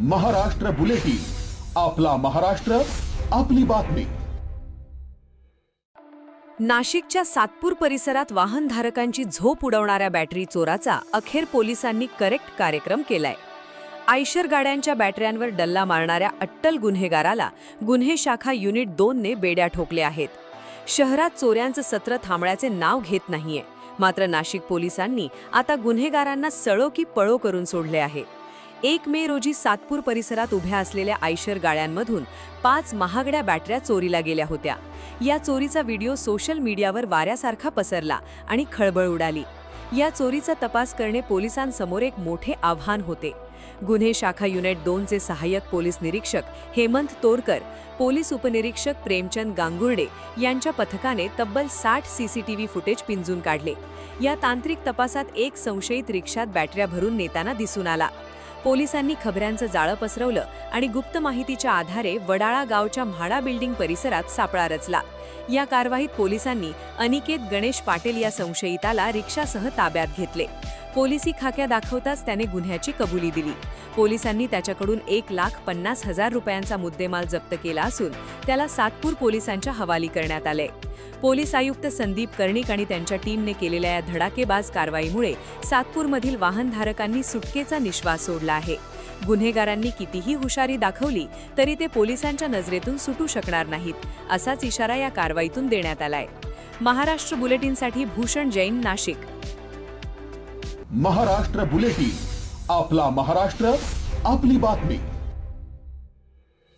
Maharashtra bulletin, आपला महाराष्ट्र, आपली बातमी. नाशिकच्या सातपूर परिसरात वाहनधारकांची झोप उडवणाऱ्या बॅटरी चोराचा अखेर पोलिसांनी करेक्ट कार्यक्रम केलाय. आयशर गाड्यांच्या बॅटऱ्यांवर डल्ला मारणाऱ्या अट्टल गुन्हेगाराला गुन्हे शाखा युनिट 2 ने बेड्या ठोकल्या आहेत. शहरात चोऱ्यांचं सत्र थांबण्याचे नाव घेत नाहीये. मात्र नाशिक पोलिसांनी आता गुन्हेगारांना सळो की पळो करून सोडले आहे. 1 मे रोजी सातपूर परिसरात उभ्या असलेल्या आयशर गाड्यांमधून 5 महागड्या बॅटऱ्या चोरीला गेल्या होत्या. या चोरीचा व्हिडिओ सोशल मीडियावर वाऱ्यासारखा पसरला आणि खळबळ उडाली. या चोरीचा तपास करणे पोलिसांसमोर एक मोठे आव्हान होते. गुन्हे शाखा युनिट 2 चे सहाय्यक पोलीस निरीक्षक हेमंत तोरकर, पोलीस उपनिरीक्षक प्रेमचंद गांगुर्डे यांच्या पथकाने तब्बल 60 सीसीटीव्ही फुटेज पिंजून काढले. या तांत्रिक तपासात एक संशयित रिक्षात बॅटऱ्या भरून नेताना दिसून आला. पोलिसांनी खबऱ्यांचं जाळं पसरवलं आणि गुप्त माहितीच्या आधारे वडाळा गावच्या म्हाडा बिल्डिंग परिसरात सापळा रचला. या कारवाईत पोलिसांनी अनिकेत गणेश पाटील या संशयिताला रिक्षासह ताब्यात घेतले. पोलिसी खाक्या दाखवताच त्याने गुन्ह्याची कबुली दिली. पोलिसांनी त्याच्याकडून 1,50,000 रुपयांचा मुद्देमाल जप्त केला असून त्याला सातपूर पोलिसांच्या हवाली करण्यात आले. पोलीस आयुक्त संदीप कर्णिक आणि त्यांच्या टीमने केलेल्या या धडाकेबाज कारवाईमुळे सातपूरमधील वाहनधारकांनी सुटकेचा निश्वास सोडला आहे. गुन्हेगारांनी कितीही हुशारी दाखवली तरी ते पोलिसांच्या नजरेतून सुटू शकणार नाहीत, असाच इशारा या कारवाईतून देण्यात आलाय. महाराष्ट्र बुलेटिनसाठी भूषण जैन, नाशिक. महाराष्ट्र बुलेटिन, आपला महाराष्ट्र, आपली बातमी.